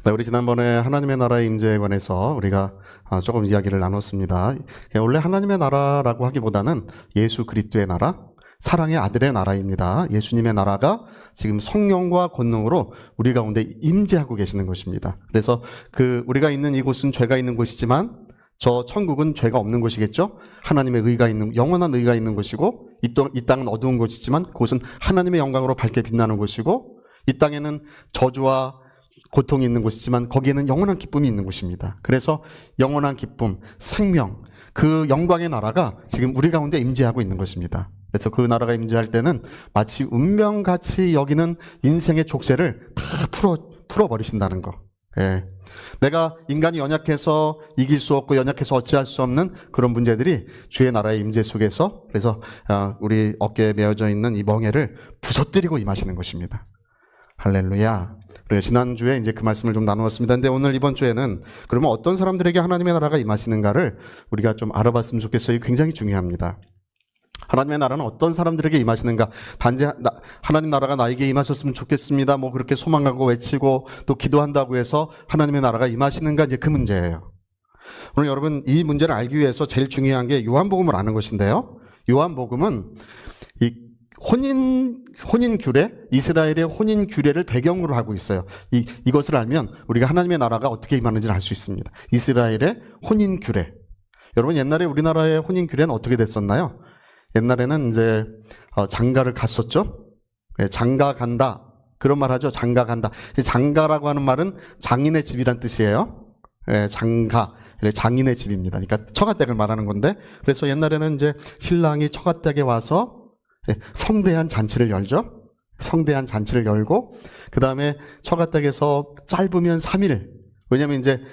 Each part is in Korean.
네, 우리 지난번에 하나님의 나라의 임재에 관해서 우리가 조금 이야기를 나눴습니다. 원래 하나님의 나라라고 하기보다는 예수 그리스도의 나라, 사랑의 아들의 나라입니다. 예수님의 나라가 지금 성령과 권능으로 우리 가운데 임재하고 계시는 것입니다. 그래서 우리가 있는 이곳은 죄가 있는 곳이지만 저 천국은 죄가 없는 곳이겠죠. 하나님의 의가 있는, 영원한 의가 있는 곳이고, 이 땅은 어두운 곳이지만 그곳은 하나님의 영광으로 밝게 빛나는 곳이고, 이 땅에는 저주와 고통이 있는 곳이지만 거기에는 영원한 기쁨이 있는 곳입니다. 그래서 영원한 기쁨, 생명, 그 영광의 나라가 지금 우리 가운데 임재하고 있는 것입니다. 그래서 그 나라가 임재할 때는 마치 운명같이 여기는 인생의 족쇄를 다 풀어버리신다는 거. 예. 내가 인간이 연약해서 이길 수 없고 연약해서 어찌할 수 없는 그런 문제들이 주의 나라의 임재 속에서, 그래서 우리 어깨에 메어져 있는 이 멍에를 부서뜨리고 임하시는 것입니다. 할렐루야. 그래서 지난주에 이제 그 말씀을 좀 나누었습니다. 근데 오늘 이번 주에는 그러면 어떤 사람들에게 하나님의 나라가 임하시는가를 우리가 좀 알아봤으면 좋겠어요. 이게 굉장히 중요합니다. 하나님의 나라는 어떤 사람들에게 임하시는가? 단지 하나님 나라가 나에게 임하셨으면 좋겠습니다. 뭐 그렇게 소망하고 외치고 또 기도한다고 해서 하나님의 나라가 임하시는가? 이제 그 문제예요. 오늘 여러분 이 문제를 알기 위해서 제일 중요한 게 요한복음을 아는 것인데요. 요한복음은 이 혼인 규례, 이스라엘의 혼인 규례를 배경으로 하고 있어요. 이것을 알면 우리가 하나님의 나라가 어떻게 임하는지를 알 수 있습니다. 이스라엘의 혼인 규례. 여러분 옛날에 우리나라의 혼인 규례는 어떻게 됐었나요? 옛날에는 이제 장가를 갔었죠. 장가 간다. 그런 말 하죠. 장가 간다. 장가라고 하는 말은 장인의 집이란 뜻이에요. 장가. 장인의 집입니다. 그러니까 처가댁을 말하는 건데, 그래서 옛날에는 이제 신랑이 처가댁에 와서 성대한 잔치를 열죠. 성대한 잔치를 열고, 그 다음에 처가댁에서 짧으면 3일. 왜냐면 이제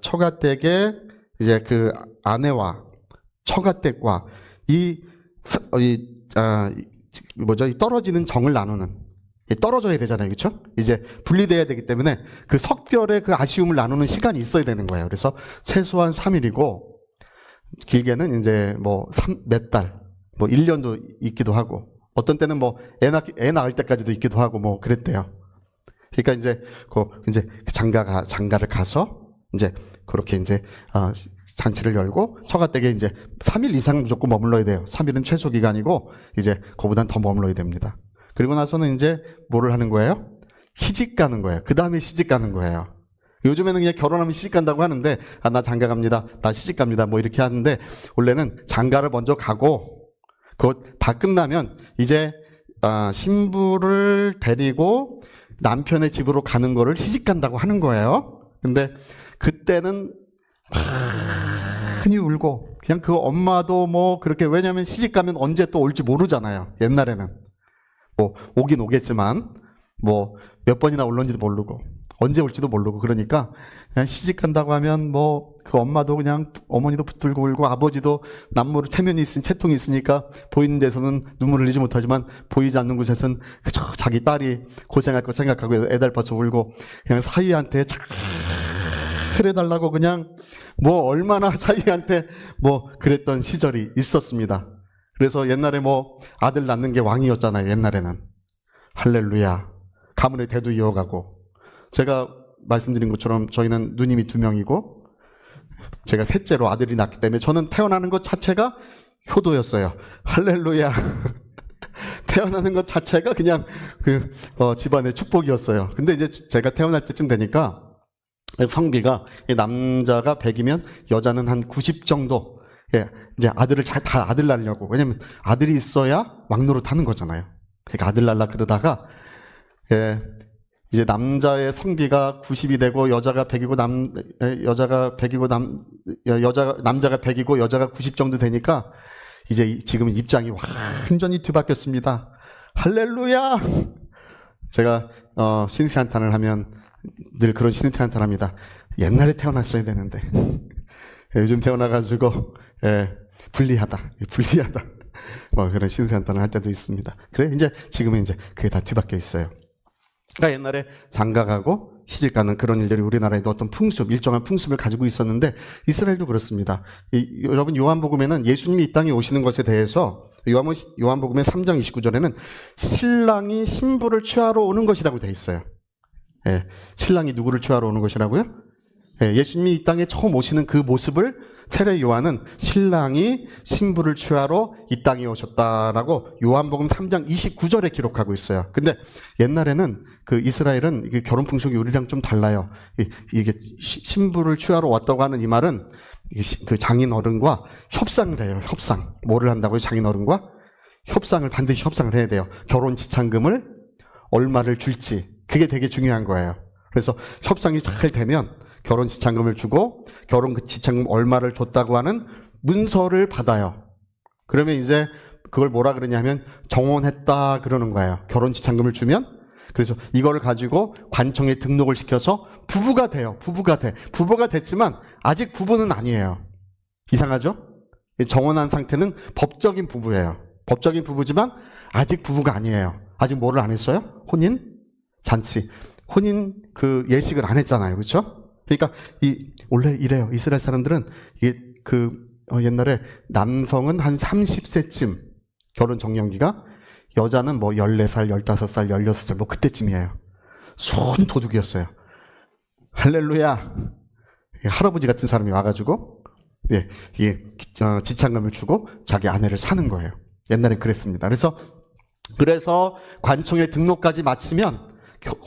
처가댁에 이제 그 아내와 처가댁과 이 떨어지는 정을 나누는, 떨어져야 되잖아요. 그렇죠? 이제 분리돼야 되기 때문에 그 석별의 그 아쉬움을 나누는 시간이 있어야 되는 거예요. 그래서 최소한 3일이고, 길게는 이제 뭐 몇 달, 뭐 1년도 있기도 하고, 어떤 때는 뭐 애 낳을 때까지도 있기도 하고 뭐 그랬대요. 그러니까 이제 장가를 가서 이제 그렇게 이제 잔치를 열고 처가댁에 이제 3일 이상 무조건 머물러야 돼요. 3일은 최소 기간이고 이제 그보단 더 머물러야 됩니다. 그리고 나서는 이제 뭐를 하는 거예요? 시집 가는 거예요. 그 다음에 시집 가는 거예요. 요즘에는 그냥 결혼하면 시집 간다고 하는데, 나 장가 갑니다, 나 시집 갑니다, 뭐 이렇게 하는데, 원래는 장가를 먼저 가고 그거 다 끝나면 이제 신부를 데리고 남편의 집으로 가는 거를 시집 간다고 하는 거예요. 근데 그때는 흔히 울고, 그냥 그 엄마도 뭐 그렇게, 왜냐면 시집 가면 언제 또 올지 모르잖아요. 옛날에는 뭐 오긴 오겠지만 뭐 몇 번이나 올런지도 모르고 언제 올지도 모르고, 그러니까 그냥 시집 간다고 하면 뭐 그 엄마도 그냥, 어머니도 붙들고 울고, 아버지도 남모를 채통이 있으니까 보이는 데서는 눈물을 흘리지 못하지만 보이지 않는 곳에서는 그저 자기 딸이 고생할 거 생각하고 애달퍼서 울고, 그냥 사위한테 해달라고 그냥 뭐 얼마나 사위한테 뭐 그랬던 시절이 있었습니다. 그래서 옛날에 뭐 아들 낳는 게 왕이었잖아요. 옛날에는. 할렐루야. 가문의 대도 이어가고, 제가 말씀드린 것처럼 저희는 누님이 2명이고 제가 셋째로 아들이 낳기 때문에 저는 태어나는 것 자체가 효도였어요. 할렐루야. 태어나는 것 자체가 그냥 집안의 축복이었어요. 근데 이제 제가 태어날 때쯤 되니까 성비가, 남자가 100이면 여자는 한 90 정도. 이제 아들을 다 아들 낳으려고. 왜냐면 아들이 있어야 왕노릇 하는 거잖아요. 그러니까 아들 낳으려 그러다가, 이제 남자의 성비가 90이 되고 남자가 100이고 여자가 90 정도 되니까 이제 지금은 입장이 완전히 뒤바뀌었습니다. 할렐루야. 제가 신세한탄을 하면 늘 그런 신세한탄을 합니다. 옛날에 태어났어야 되는데 요즘 태어나가지고 불리하다 뭐 그런 신세한탄을 할 때도 있습니다. 그래 이제 지금은 이제 그게 다 뒤바뀌어 있어요. 그러니까 옛날에 장가가고 시집가는 그런 일들이 우리나라에도 어떤 일정한 풍습을 가지고 있었는데, 이스라엘도 그렇습니다. 여러분 요한복음에는 예수님이 이 땅에 오시는 것에 대해서 요한복음의 3장 29절에는 신랑이 신부를 취하러 오는 것이라고 되어 있어요. 신랑이 누구를 취하러 오는 것이라고요? 예수님이 이 땅에 처음 오시는 그 모습을 세례 요한은 신랑이 신부를 취하러 이 땅에 오셨다라고 요한복음 3장 29절에 기록하고 있어요. 근데 옛날에는 그 이스라엘은 이게 결혼 풍속이 우리랑 좀 달라요. 이게 신부를 취하러 왔다고 하는 이 말은 그 장인 어른과 협상을 해요. 협상. 뭐를 한다고요? 장인 어른과 협상을, 반드시 협상을 해야 돼요. 결혼 지참금을 얼마를 줄지. 그게 되게 중요한 거예요. 그래서 협상이 잘 되면 결혼 지참금을 주고 결혼 그 지참금 얼마를 줬다고 하는 문서를 받아요. 그러면 이제 그걸 뭐라 그러냐면 정혼했다 그러는 거예요. 결혼 지참금을 주면. 그래서 이거를 가지고 관청에 등록을 시켜서 부부가 돼요. 부부가 돼. 부부가 됐지만 아직 부부는 아니에요. 이상하죠? 정혼한 상태는 법적인 부부예요. 법적인 부부지만 아직 부부가 아니에요. 아직 뭐를 안 했어요? 혼인 잔치. 혼인 그 예식을 안 했잖아요. 그렇죠? 그러니까 원래 이래요. 이스라엘 사람들은 이게 옛날에 남성은 한 30세쯤 결혼 정년기가, 여자는 뭐 14살, 15살, 16살 뭐 그때쯤이에요. 순 도둑이었어요. 할렐루야. 할아버지 같은 사람이 와가지고 이게 지참금을 주고 자기 아내를 사는 거예요. 옛날엔 그랬습니다. 그래서 관청에 등록까지 마치면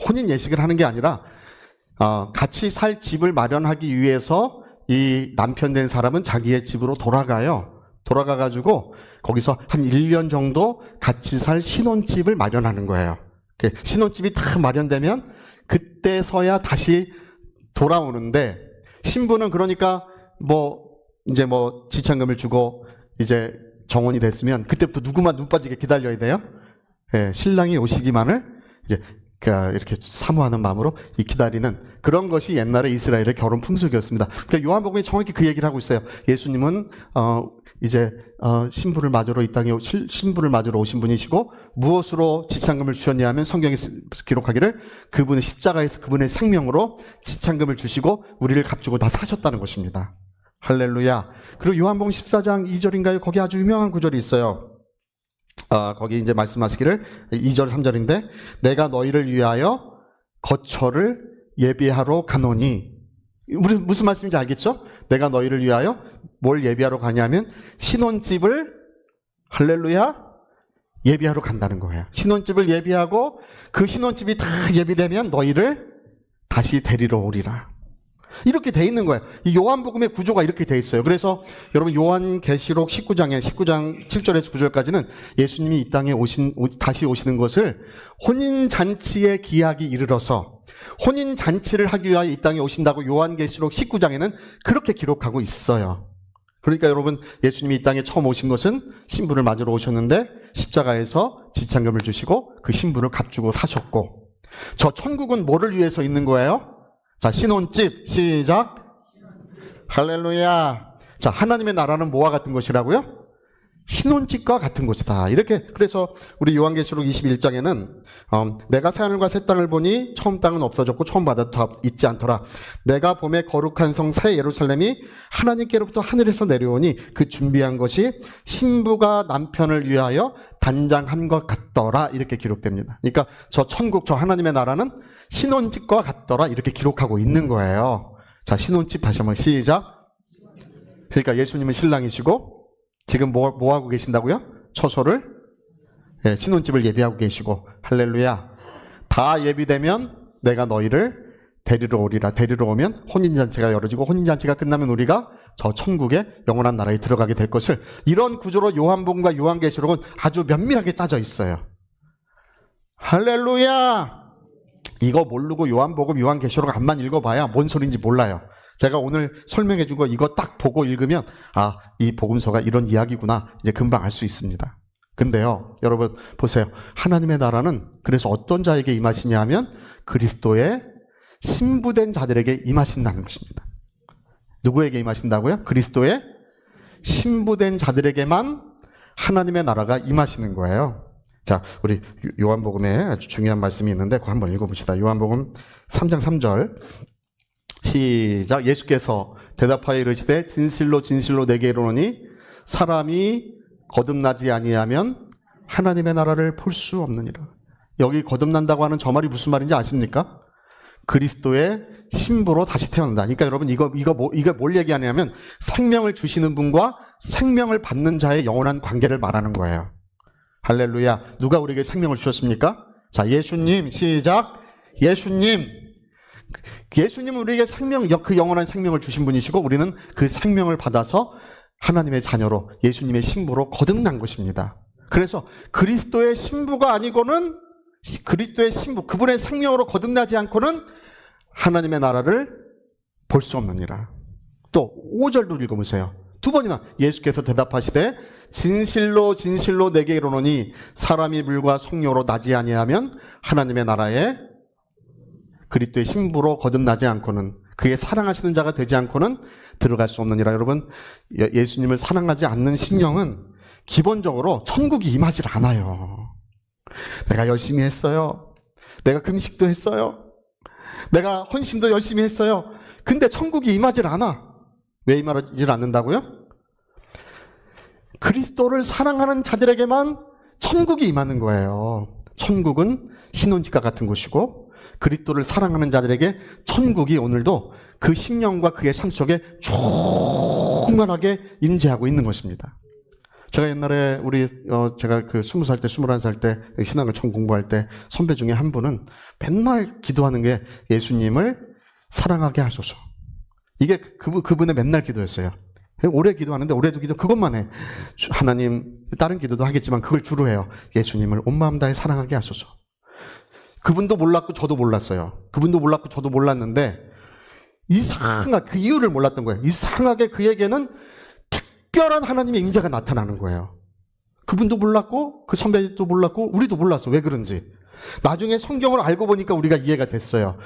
혼인 예식을 하는 게 아니라 같이 살 집을 마련하기 위해서 이 남편 된 사람은 자기의 집으로 돌아가요. 돌아가가지고 거기서 한 1년 정도 같이 살 신혼집을 마련하는 거예요. 신혼집이 다 마련되면 그때서야 다시 돌아오는데, 신부는 그러니까 이제 지참금을 주고 이제 정혼이 됐으면 그때부터 누구만 눈 빠지게 기다려야 돼요. 신랑이 오시기만을 이제 이렇게 사모하는 마음으로 기다리는 그런 것이 옛날에 이스라엘의 결혼 풍속이었습니다. 그러니까 요한복음이 정확히 그 얘기를 하고 있어요. 예수님은 이제 신부를 맞으러 이 땅에 신부를 맞으러 오신 분이시고, 무엇으로 지참금을 주셨냐 하면 성경에 기록하기를 그분의 십자가에서 그분의 생명으로 지참금을 주시고 우리를 값주고 다 사셨다는 것입니다. 할렐루야. 그리고 요한복음 14장 2절인가요? 거기 아주 유명한 구절이 있어요. 거기 이제 말씀하시기를 2절 3절인데, 내가 너희를 위하여 거처를 예비하러 가노니. 우리 무슨 말씀인지 알겠죠? 내가 너희를 위하여 뭘 예비하러 가냐면 신혼집을, 할렐루야, 예비하러 간다는 거예요. 신혼집을 예비하고 그 신혼집이 다 예비되면 너희를 다시 데리러 오리라. 이렇게 돼 있는 거예요. 이 요한복음의 구조가 이렇게 돼 있어요. 그래서 여러분 요한계시록 19장 7절에서 9절까지는 예수님이 이 땅에 다시 오시는 것을 혼인잔치의 기약이 이르러서 혼인잔치를 하기 위하여 이 땅에 오신다고 요한계시록 19장에는 그렇게 기록하고 있어요. 그러니까 여러분, 예수님이 이 땅에 처음 오신 것은 신부를 맞으러 오셨는데 십자가에서 지참금을 주시고 그 신부를 값주고 사셨고, 저 천국은 뭐를 위해서 있는 거예요? 자, 신혼집, 시작. 할렐루야. 자, 하나님의 나라는 뭐와 같은 것이라고요? 신혼집과 같은 것이다. 이렇게, 그래서 우리 요한계시록 21장에는 내가 새하늘과 새 땅을 보니 처음 땅은 없어졌고 처음 바다도 있지 않더라. 내가 봄에 거룩한 성 새 예루살렘이 하나님께로부터 하늘에서 내려오니 그 준비한 것이 신부가 남편을 위하여 단장한 것 같더라. 이렇게 기록됩니다. 그러니까 저 천국, 저 하나님의 나라는 신혼집과 같더라. 이렇게 기록하고 있는 거예요. 자, 신혼집 다시 한번 시작. 그러니까 예수님은 신랑이시고 지금 뭐 하고 계신다고요? 처소를, 신혼집을 예비하고 계시고, 할렐루야. 다 예비되면 내가 너희를 데리러 오리라. 데리러 오면 혼인잔치가 열어지고, 혼인잔치가 끝나면 우리가 저 천국의 영원한 나라에 들어가게 될 것을, 이런 구조로 요한복음과 요한계시록은 아주 면밀하게 짜져 있어요. 할렐루야. 이거 모르고 요한복음, 요한계시록 안만 읽어봐야 뭔 소리인지 몰라요. 제가 오늘 설명해 준 거 이거 딱 보고 읽으면 이 복음서가 이런 이야기구나 이제 금방 알 수 있습니다. 근데요, 여러분 보세요. 하나님의 나라는 그래서 어떤 자에게 임하시냐 하면 그리스도의 신부된 자들에게 임하신다는 것입니다. 누구에게 임하신다고요? 그리스도의 신부된 자들에게만 하나님의 나라가 임하시는 거예요. 자, 우리 요한복음에 아주 중요한 말씀이 있는데 그거 한번 읽어봅시다. 요한복음 3장 3절 시작. 예수께서 대답하여 이르시되 진실로 진실로 내게 이르노니 사람이 거듭나지 아니하면 하나님의 나라를 볼 수 없느니라. 여기 거듭난다고 하는 저 말이 무슨 말인지 아십니까? 그리스도의 신부로 다시 태어난다. 그러니까 여러분 이거 뭘 얘기하냐면 생명을 주시는 분과 생명을 받는 자의 영원한 관계를 말하는 거예요. 할렐루야. 누가 우리에게 생명을 주셨습니까? 자, 예수님. 시작. 예수님은 우리에게 그 영원한 생명을 주신 분이시고 우리는 그 생명을 받아서 하나님의 자녀로 예수님의 신부로 거듭난 것입니다. 그래서 그리스도의 신부가 아니고는 그리스도의 신부, 그분의 생명으로 거듭나지 않고는 하나님의 나라를 볼 수 없느니라. 또 5절도 읽어보세요. 두 번이나 예수께서 대답하시되 진실로 진실로 내게 이르노니 사람이 물과 성령으로 나지 아니하면 하나님의 나라에 그리스도의 신부로 거듭나지 않고는 그의 사랑하시는 자가 되지 않고는 들어갈 수 없느니라. 여러분, 예수님을 사랑하지 않는 심령은 기본적으로 천국이 임하질 않아요. 내가 열심히 했어요. 내가 금식도 했어요. 내가 헌신도 열심히 했어요. 근데 천국이 임하질 않아. 왜 임하질 않는다고요? 그리스도를 사랑하는 자들에게만 천국이 임하는 거예요. 천국은 신혼집과 같은 곳이고 그리스도를 사랑하는 자들에게 천국이 오늘도 그 심령과 그의 삶 속에 충만하게 임재하고 있는 것입니다. 제가 옛날에 제가 20살 때, 21살 때 신학을 처음 공부할 때 선배 중에 한 분은 맨날 기도하는 게 예수님을 사랑하게 하소서. 이게 그분의 맨날 기도였어요. 오래 기도하는데 올해도 기도 그것만 해. 하나님, 다른 기도도 하겠지만 그걸 주로 해요. 예수님을 온 마음 다해 사랑하게 하소서. 그분도 몰랐고 저도 몰랐어요. 그분도 몰랐고 저도 몰랐는데 이상하게 그 이유를 몰랐던 거예요. 이상하게 그에게는 특별한 하나님의 임재가 나타나는 거예요. 그분도 몰랐고 그 선배도 몰랐고 우리도 몰랐어. 왜 그런지. 나중에 성경을 알고 보니까 우리가 이해가 됐어요.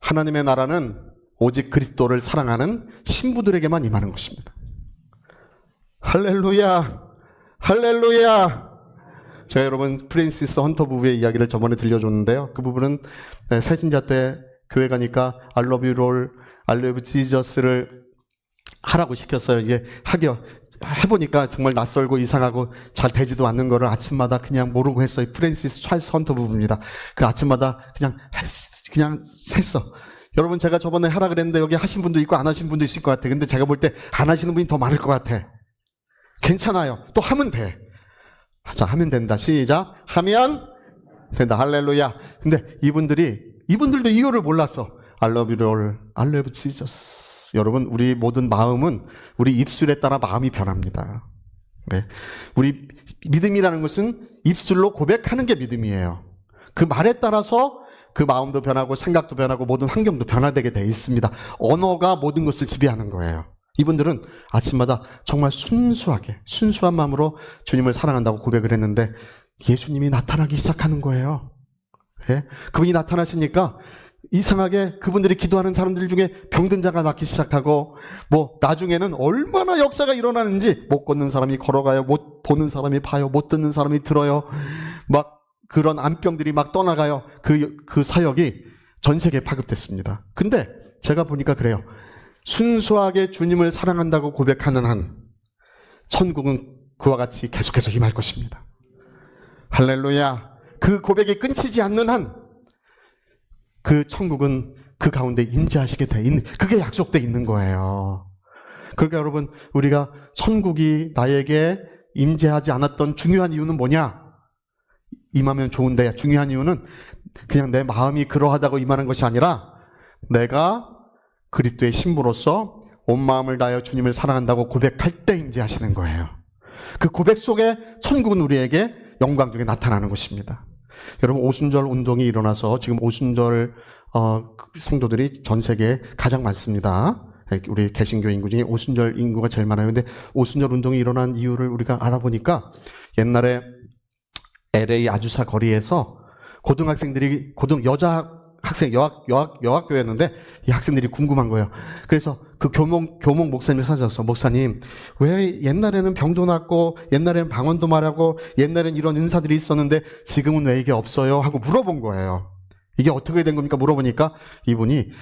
하나님의 나라는 오직 그리스도를 사랑하는 신부들에게만 임하는 것입니다. 할렐루야. 할렐루야. 제가 여러분 프랜시스 헌터 부부의 이야기를 저번에 들려줬는데요. 그 부부는 세신자 때 교회 가니까 I love you Lord, I love Jesus,를 하라고 시켰어요. 이게 해보니까 정말 낯설고 이상하고 잘 되지도 않는 거를 아침마다 그냥 모르고 했어요. 프랜시스 찰스 헌터 부부입니다. 그 아침마다 그냥 했어. 여러분, 제가 저번에 하라 그랬는데 여기 하신 분도 있고 안 하신 분도 있을 것 같아. 근데 제가 볼 때 안 하시는 분이 더 많을 것 같아. 괜찮아요. 또 하면 돼. 자, 하면 된다. 시작. 하면 된다. 할렐루야. 근데 이분들도 이유를 몰랐어. I love you Lord, I love Jesus. 여러분, 우리 모든 마음은 우리 입술에 따라 마음이 변합니다. 네. 우리 믿음이라는 것은 입술로 고백하는 게 믿음이에요. 그 말에 따라서 그 마음도 변하고 생각도 변하고 모든 환경도 변화되게 돼 있습니다. 언어가 모든 것을 지배하는 거예요. 이분들은 아침마다 정말 순수한 마음으로 주님을 사랑한다고 고백을 했는데 예수님이 나타나기 시작하는 거예요. 예? 그분이 나타나시니까 이상하게 그분들이 기도하는 사람들 중에 병든 자가 낫기 시작하고 나중에는 얼마나 역사가 일어나는지 못 걷는 사람이 걸어가요. 못 보는 사람이 봐요. 못 듣는 사람이 들어요. 막 그런 암병들이 막 떠나가요. 그 사역이 전 세계에 파급됐습니다. 근데 제가 보니까 그래요. 순수하게 주님을 사랑한다고 고백하는 한 천국은 그와 같이 계속해서 임할 것입니다. 할렐루야. 그 고백이 끊치지 않는 한 그 천국은 그 가운데 임재하시게 돼 있는, 그게 약속돼 있는 거예요. 그러니까 여러분, 우리가 천국이 나에게 임재하지 않았던 중요한 이유는 뭐냐? 임하면 좋은데 중요한 이유는 그냥 내 마음이 그러하다고 임하는 것이 아니라 내가 그리스도의 신부로서 온 마음을 다하여 주님을 사랑한다고 고백할 때 임재하시는 거예요. 그 고백 속에 천국은 우리에게 영광 중에 나타나는 것입니다. 여러분, 오순절 운동이 일어나서 지금 오순절 성도들이 전 세계에 가장 많습니다. 우리 개신교 인구 중에 오순절 인구가 제일 많아요. 근데 오순절 운동이 일어난 이유를 우리가 알아보니까 옛날에 LA 아주사 거리에서 고등학생들이 여자 학생 여학교였는데 이 학생들이 궁금한 거예요. 그래서 그 교목 목사님을 찾아서 목사님, 왜 옛날에는 병도 낫고 옛날에는 방언도 말하고 옛날에는 이런 은사들이 있었는데 지금은 왜 이게 없어요? 하고 물어본 거예요. 이게 어떻게 된 겁니까? 물어보니까 이분이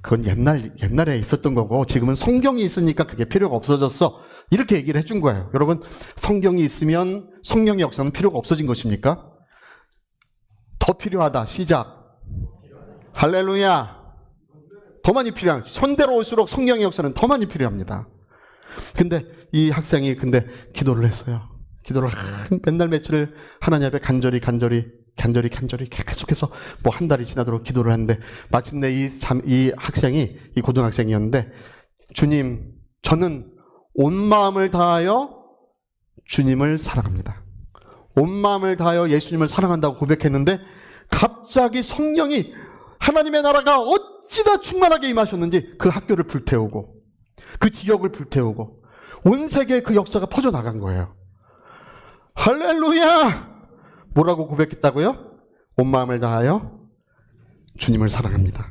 그건 옛날에 있었던 거고 지금은 성경이 있으니까 그게 필요가 없어졌어. 이렇게 얘기를 해준 거예요. 여러분, 성경이 있으면 성령의 역사는 필요가 없어진 것입니까? 더 필요하다. 시작. 할렐루야. 더 많이 필요한, 현대로 올수록 성령의 역사는 더 많이 필요합니다. 근데 이 학생이 기도를 했어요. 기도를 맨날 며칠을 하나님 앞에 간절히 계속해서 뭐 한 달이 지나도록 기도를 하는데, 마침내 이 학생이, 이 고등학생이었는데, 주님, 저는 온 마음을 다하여 주님을 사랑합니다. 온 마음을 다하여 예수님을 사랑한다고 고백했는데, 갑자기 성령이, 하나님의 나라가 어찌나 충만하게 임하셨는지 그 학교를 불태우고 그 지역을 불태우고 온 세계에 그 역사가 퍼져나간 거예요. 할렐루야! 뭐라고 고백했다고요? 온 마음을 다하여 주님을 사랑합니다.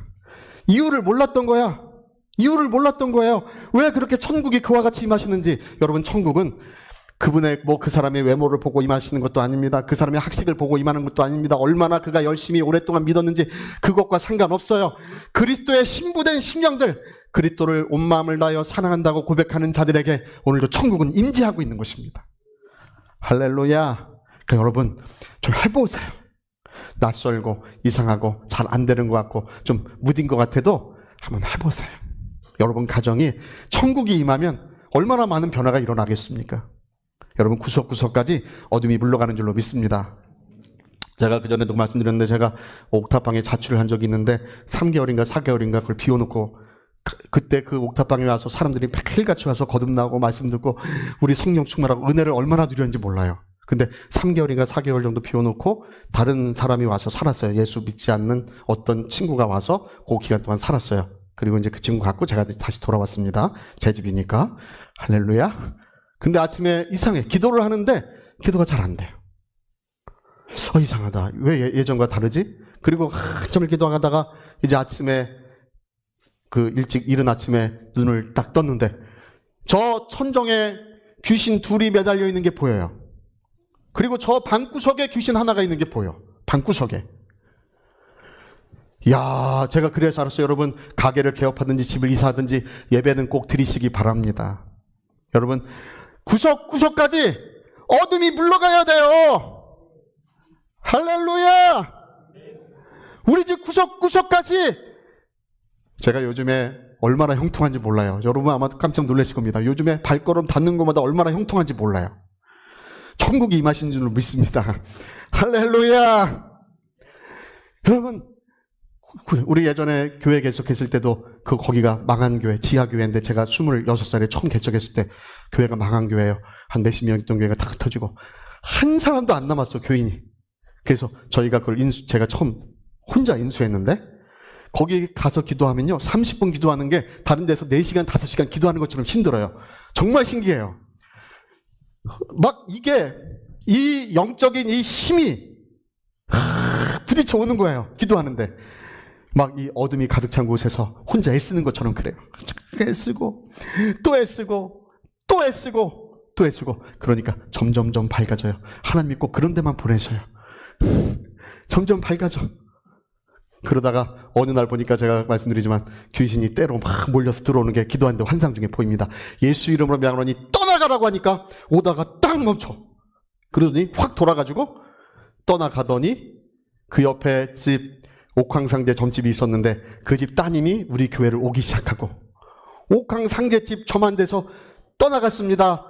이유를 몰랐던 거야. 이유를 몰랐던 거예요. 왜 그렇게 천국이 그와 같이 임하시는지. 여러분, 천국은 그분의 그 사람의 외모를 보고 임하시는 것도 아닙니다. 그 사람의 학식을 보고 임하는 것도 아닙니다. 얼마나 그가 열심히 오랫동안 믿었는지 그것과 상관없어요. 그리스도의 신부된 심령들, 그리스도를 온 마음을 다하여 사랑한다고 고백하는 자들에게 오늘도 천국은 임재하고 있는 것입니다. 할렐루야. 그러니까 여러분, 좀 해보세요. 낯설고 이상하고 잘 안 되는 것 같고 좀 무딘 것 같아도 한번 해보세요. 여러분 가정이 천국이 임하면 얼마나 많은 변화가 일어나겠습니까? 여러분, 구석구석까지 어둠이 물러가는 줄로 믿습니다. 제가 그전에도 말씀드렸는데, 제가 옥탑방에 자취를 한 적이 있는데 3개월인가 4개월인가 그걸 비워놓고, 그때 그 옥탑방에 와서 사람들이 매일같이 와서 거듭나고 말씀 듣고 우리 성령 충만하고 은혜를 얼마나 누렸는지 몰라요. 근데 3개월인가 4개월 정도 비워놓고 다른 사람이 와서 살았어요. 예수 믿지 않는 어떤 친구가 와서 그 기간 동안 살았어요. 그리고 이제 그 친구 갖고 제가 다시 돌아왔습니다. 제 집이니까. 할렐루야. 근데 아침에 이상해. 기도를 하는데 기도가 잘 안 돼요. 이상하다. 왜 예전과 다르지? 그리고 한참을 기도하다가 이제 아침에 일찍 이른 아침에 눈을 딱 떴는데 저 천정에 귀신 둘이 매달려 있는 게 보여요. 그리고 저 방구석에 귀신 하나가 있는 게 보여. 방구석에. 야, 제가 그래서 알았어요. 여러분, 가게를 개업하든지 집을 이사하든지 예배는 꼭 드리시기 바랍니다. 여러분, 구석구석까지 어둠이 물러가야 돼요. 할렐루야! 우리 집 구석구석까지. 제가 요즘에 얼마나 형통한지 몰라요. 여러분 아마 깜짝 놀라실 겁니다. 요즘에 발걸음 닿는 곳마다 얼마나 형통한지 몰라요. 천국이 임하신 줄로 믿습니다. 할렐루야! 여러분, 우리 예전에 교회 개척했을 때도 거기가 망한 교회, 지하교회인데 제가 26살에 처음 개척했을 때 교회가 망한 교회예요. 한 몇십 명 있던 교회가 다 흩어지고 한 사람도 안 남았어, 교인이. 그래서 저희가 제가 처음 혼자 인수했는데 거기 가서 기도하면요, 30분 기도하는 게 다른 데서 4시간, 5시간 기도하는 것처럼 힘들어요. 정말 신기해요. 막 이 영적인 이 힘이 부딪혀 오는 거예요, 기도하는데. 막 이 어둠이 가득 찬 곳에서 혼자 애쓰는 것처럼 그래요. 애쓰고 또 애쓰고 또 애쓰고 또 애쓰고. 그러니까 점점점 밝아져요. 하나님 믿고 그런 데만 보내셔요. 점점 밝아져. 그러다가 어느 날 보니까 제가 말씀드리지만 귀신이 때로 막 몰려서 들어오는 게 기도하는데 환상 중에 보입니다. 예수 이름으로 명하노니 떠나가라고 하니까 오다가 딱 멈춰. 그러더니 확 돌아가지고 떠나가더니 그 옆에 집 옥황상제 점집이 있었는데 그 집 따님이 우리 교회를 오기 시작하고 옥황상제집 저만 돼서 떠나갔습니다.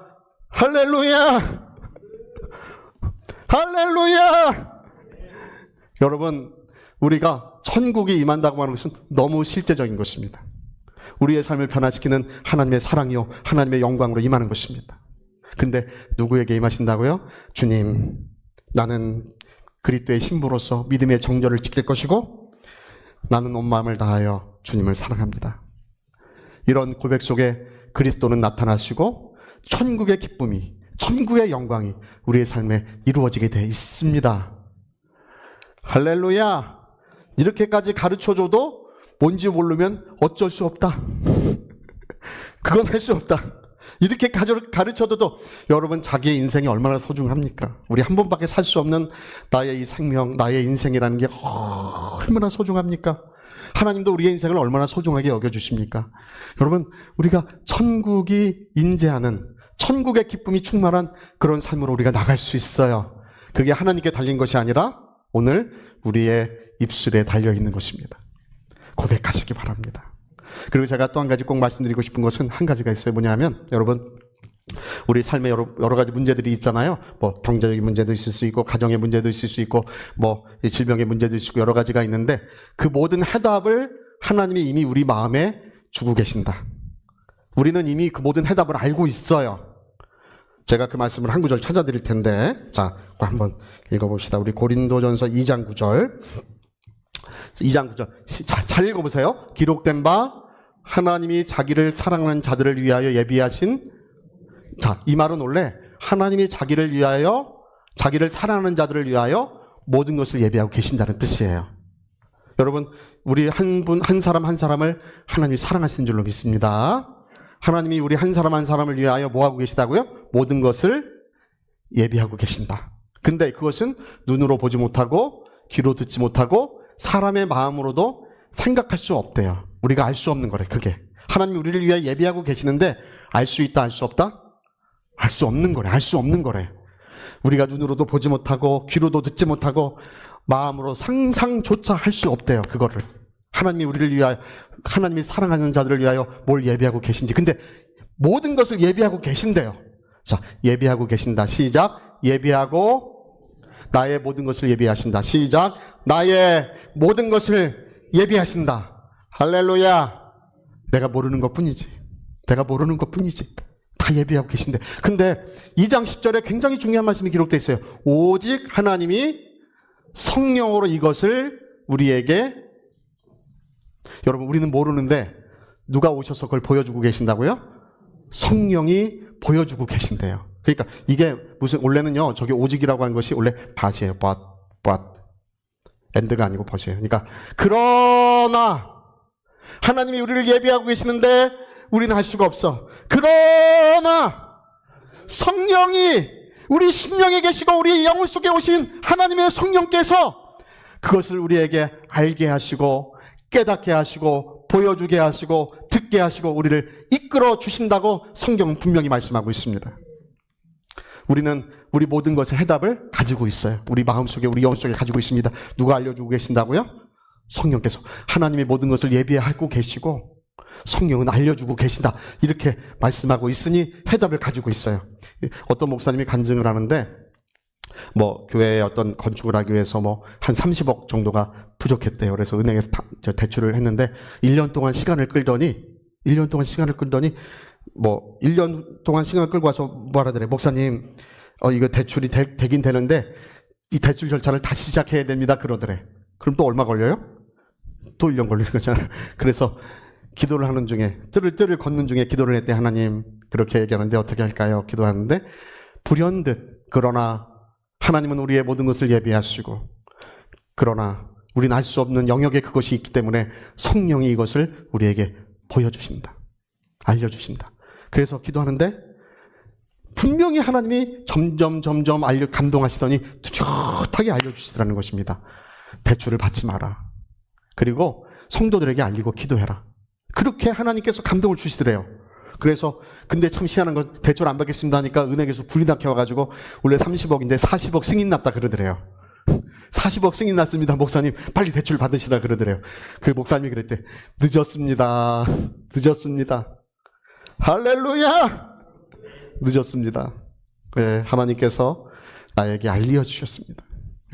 할렐루야! 할렐루야! 여러분, 우리가 천국이 임한다고 하는 것은 너무 실제적인 것입니다. 우리의 삶을 변화시키는 하나님의 사랑이요, 하나님의 영광으로 임하는 것입니다. 근데 누구에게 임하신다고요? 주님, 나는 그리스도의 신부로서 믿음의 정절을 지킬 것이고 나는 온 마음을 다하여 주님을 사랑합니다. 이런 고백 속에 그리스도는 나타나시고 천국의 기쁨이, 천국의 영광이 우리의 삶에 이루어지게 되어 있습니다. 할렐루야! 이렇게까지 가르쳐줘도 뭔지 모르면 어쩔 수 없다. 그건 할 수 없다. 이렇게 가르쳐줘도 여러분, 자기의 인생이 얼마나 소중합니까? 우리 한 번밖에 살 수 없는 나의 이 생명, 나의 인생이라는 게 얼마나 소중합니까? 하나님도 우리의 인생을 얼마나 소중하게 여겨주십니까? 여러분, 우리가 천국이 임재하는, 천국의 기쁨이 충만한 그런 삶으로 우리가 나갈 수 있어요. 그게 하나님께 달린 것이 아니라 오늘 우리의 입술에 달려있는 것입니다. 고백하시기 바랍니다. 그리고 제가 또 한 가지 꼭 말씀드리고 싶은 것은 한 가지가 있어요. 뭐냐면 여러분, 우리 삶에 여러 가지 문제들이 있잖아요. 뭐 경제적인 문제도 있을 수 있고, 가정의 문제도 있을 수 있고, 뭐 질병의 문제도 있을 수 있고, 여러 가지가 있는데 그 모든 해답을 하나님이 이미 우리 마음에 주고 계신다. 우리는 이미 그 모든 해답을 알고 있어요. 제가 그 말씀을 한 구절 찾아드릴 텐데, 자, 한번 읽어봅시다. 우리 고린도전서 2장 9절. 2장 9절. 잘 읽어보세요. 기록된 바 하나님이 자기를 사랑하는 자들을 위하여 예비하신, 자, 이 말은 원래 하나님이 자기를 위하여, 자기를 사랑하는 자들을 위하여 모든 것을 예비하고 계신다는 뜻이에요. 여러분, 우리 한 사람 한 사람을 하나님이 사랑하시는 줄로 믿습니다. 하나님이 우리 한 사람 한 사람을 위하여 뭐 하고 계시다고요? 모든 것을 예비하고 계신다. 근데 그것은 눈으로 보지 못하고 귀로 듣지 못하고 사람의 마음으로도 생각할 수 없대요. 우리가 알 수 없는 거래, 그게. 하나님이 우리를 위하여 예비하고 계시는데 알 수 있다, 알 수 없다? 알 수 없는 거래, 알 수 없는 거래. 우리가 눈으로도 보지 못하고 귀로도 듣지 못하고 마음으로 상상조차 할 수 없대요, 그거를. 하나님이 우리를 위하여, 하나님이 사랑하는 자들을 위하여 뭘 예비하고 계신지. 근데 모든 것을 예비하고 계신대요. 자, 예비하고 계신다. 시작. 예비하고 나의 모든 것을 예비하신다. 시작. 나의 모든 것을 예비하신다. 할렐루야. 내가 모르는 것 뿐이지. 내가 모르는 것 뿐이지. 다 예비하고 계신데. 근데 2장 10절에 굉장히 중요한 말씀이 기록되어 있어요. 오직 하나님이 성령으로 이것을 우리에게, 여러분, 우리는 모르는데 누가 오셔서 그걸 보여주고 계신다고요? 성령이 보여주고 계신대요. 그러니까 이게 무슨, 원래는요, 저기 오직이라고 하는 것이 원래 밭이에요. but and가 아니고 벗이에요. 그러니까 그러나 하나님이 우리를 예비하고 계시는데 우리는 할 수가 없어. 그러나 성령이 우리 심령에 계시고 우리 영혼 속에 오신 하나님의 성령께서 그것을 우리에게 알게 하시고 깨닫게 하시고 보여주게 하시고 듣게 하시고 우리를 이끌어 주신다고 성경은 분명히 말씀하고 있습니다. 우리는 우리 모든 것의 해답을 가지고 있어요. 우리 마음속에, 우리 영혼 속에 가지고 있습니다. 누가 알려주고 계신다고요? 성령께서. 하나님이 모든 것을 예비하고 계시고 성령은 알려주고 계신다. 이렇게 말씀하고 있으니 해답을 가지고 있어요. 어떤 목사님이 간증을 하는데, 뭐 교회에 어떤 건축을 하기 위해서 뭐 한 30억 정도가 부족했대요. 그래서 은행에서 대출을 했는데 1년 동안 시간을 끌더니 뭐 1년 동안 시간을 끌고 와서 뭐라더래. 목사님, 이거 대출이 되긴 되는데 이 대출 절차를 다시 시작해야 됩니다. 그러더래. 그럼 또 얼마 걸려요? 또 1년 걸리는 거잖아요. 그래서 기도를 하는 중에, 뜰을 걷는 중에 기도를 했대. 하나님, 그렇게 얘기하는데 어떻게 할까요? 기도하는데 불현듯, 그러나 하나님은 우리의 모든 것을 예비하시고, 그러나 우리는 알 수 없는 영역에 그것이 있기 때문에 성령이 이것을 우리에게 보여주신다. 알려주신다. 그래서 기도하는데 분명히 하나님이 점점 감동하시더니 뚜렷하게 알려주시더라는 것입니다. 대출을 받지 마라. 그리고 성도들에게 알리고 기도해라. 그렇게 하나님께서 감동을 주시더래요. 그래서 근데 참 희한한 건 대출 안 받겠습니다 하니까 은행에서 불이 nak혀와가지고 원래 30억인데 40억 승인 났다 그러더래요. 40억 승인 났습니다, 목사님. 빨리 대출 받으시라 그러더래요. 그 목사님이 그랬대. 늦었습니다. 할렐루야! 늦었습니다. 네, 하나님께서 나에게 알려주셨습니다.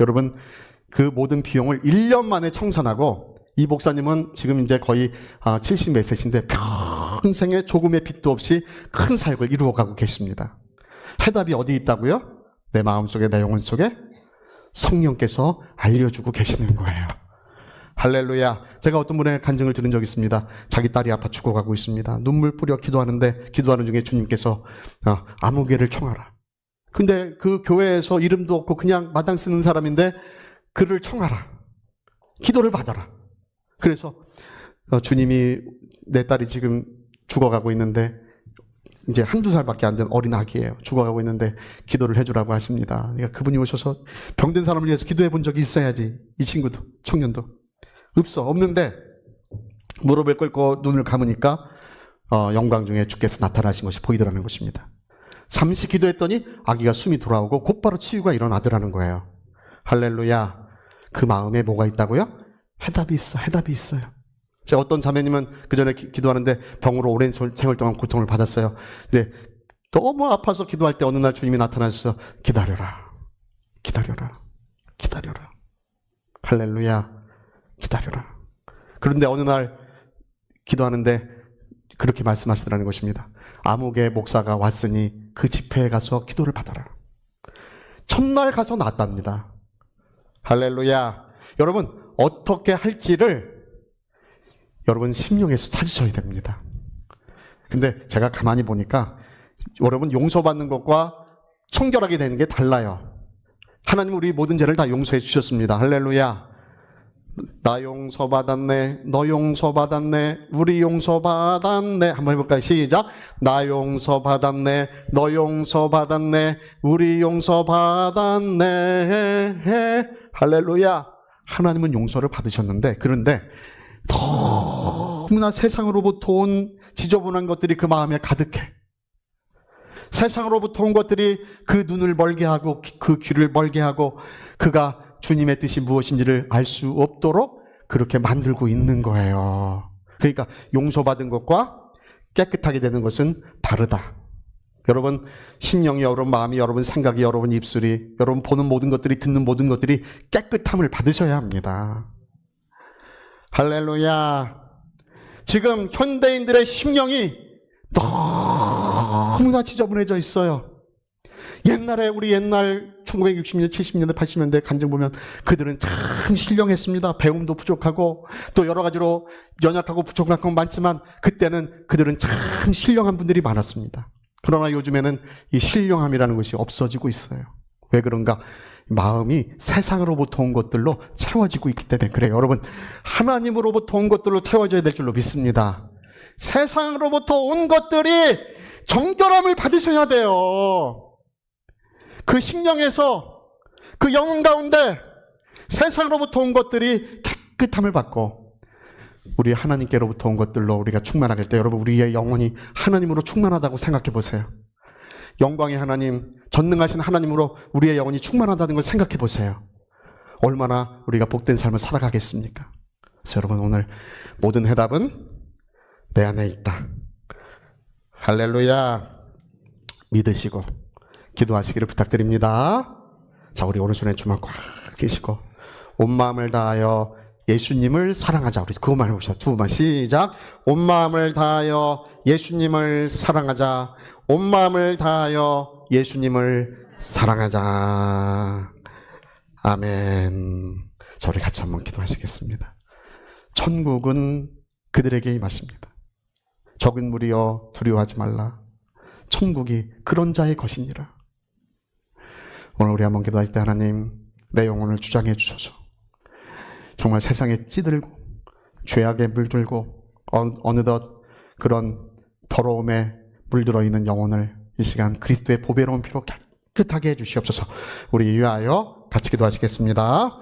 여러분, 그 모든 비용을 1년 만에 청산하고, 이 목사님은 지금 이제 거의 70 몇 세신데 평생에 조금의 빚도 없이 큰 사역을 이루어가고 계십니다. 해답이 어디 있다고요? 내 마음속에, 내 영혼 속에 성령께서 알려주고 계시는 거예요. 할렐루야. 제가 어떤 분의 간증을 들은 적이 있습니다. 자기 딸이 아파 죽어가고 있습니다. 눈물 뿌려 기도하는데, 기도하는 중에 주님께서 아무개를 청하라. 근데 그 교회에서 이름도 없고 그냥 마당 쓰는 사람인데 그를 청하라. 기도를 받아라. 그래서 주님이, 내 딸이 지금 죽어가고 있는데 이제 한두 살밖에 안 된 어린 아기예요. 죽어가고 있는데 기도를 해주라고 하십니다. 그러니까 그분이 오셔서 병든 사람을 위해서 기도해 본 적이 있어야지. 이 친구도, 청년도 없는데 무릎을 꿇고 눈을 감으니까 영광 중에 주께서 나타나신 것이 보이더라는 것입니다. 잠시 기도했더니 아기가 숨이 돌아오고 곧바로 치유가 일어나더라는 거예요. 할렐루야. 그 마음에 뭐가 있다고요? 해답이 있어요. 제가 어떤 자매님은 그 전에 기도하는데 병으로 오랜 생활 동안 고통을 받았어요. 근데 너무 아파서 기도할 때 어느 날 주님이 나타나셔서 기다려라. 기다려라. 기다려라. 할렐루야. 기다려라. 그런데 어느 날 기도하는데 그렇게 말씀하시더라는 것입니다. 아무개 목사가 왔으니 그 집회에 가서 기도를 받아라. 첫날 가서 낫답니다. 할렐루야. 여러분 어떻게 할지를 여러분 심령에서 찾으셔야 됩니다. 근데 제가 가만히 보니까 여러분 용서받는 것과 청결하게 되는 게 달라요. 하나님 우리 모든 죄를 다 용서해 주셨습니다. 할렐루야. 나 용서받았네. 너 용서받았네. 우리 용서받았네. 한번 해볼까요? 시작. 나 용서받았네. 너 용서받았네. 우리 용서받았네. 할렐루야. 하나님은 용서를 받으셨는데 그런데 너무나 세상으로부터 온 지저분한 것들이 그 마음에 가득해. 세상으로부터 온 것들이 그 눈을 멀게 하고 그 귀를 멀게 하고 그가 주님의 뜻이 무엇인지를 알 수 없도록 그렇게 만들고 있는 거예요. 그러니까 용서받은 것과 깨끗하게 되는 것은 다르다. 여러분 심령이 여러분 마음이 여러분 생각이 여러분 입술이 여러분 보는 모든 것들이 듣는 모든 것들이 깨끗함을 받으셔야 합니다. 할렐루야. 지금 현대인들의 심령이 너무나 지저분해져 있어요. 옛날에 우리 옛날 1960년대, 70년대, 80년대 간증 보면 그들은 참 신령했습니다. 배움도 부족하고 또 여러 가지로 연약하고 부족한 건 많지만 그때는 그들은 참 신령한 분들이 많았습니다. 그러나 요즘에는 이 신령함이라는 것이 없어지고 있어요. 왜 그런가? 마음이 세상으로부터 온 것들로 채워지고 있기 때문에 그래요. 여러분 하나님으로부터 온 것들로 채워져야 될 줄로 믿습니다. 세상으로부터 온 것들이 정결함을 받으셔야 돼요. 그 심령에서 그 영혼 가운데 세상으로부터 온 것들이 깨끗함을 받고 우리 하나님께로부터 온 것들로 우리가 충만하게 될 때 여러분 우리의 영혼이 하나님으로 충만하다고 생각해 보세요. 영광의 하나님, 전능하신 하나님으로 우리의 영혼이 충만하다는 걸 생각해 보세요. 얼마나 우리가 복된 삶을 살아가겠습니까? 그래서 여러분 오늘 모든 해답은 내 안에 있다. 할렐루야. 믿으시고 기도하시기를 부탁드립니다. 자, 우리 오른손에 주먹 꽉 쥐시고 온 마음을 다하여 예수님을 사랑하자. 우리 그것만 해봅시다. 두 번만 시작. 온 마음을 다하여 예수님을 사랑하자. 온 마음을 다하여 예수님을 사랑하자. 아멘. 자, 우리 같이 한번 기도하시겠습니다. 천국은 그들에게 임하십니다. 적은 무리여 두려워하지 말라. 천국이 그런 자의 것이니라. 오늘 우리 한번 기도할 때 하나님 내 영혼을 주장해 주셔서 정말 세상에 찌들고 죄악에 물들고 어느덧 그런 더러움에 물들어 있는 영혼을 이 시간 그리스도의 보배로운 피로 깨끗하게 해 주시옵소서. 우리 위하여 같이 기도하시겠습니다.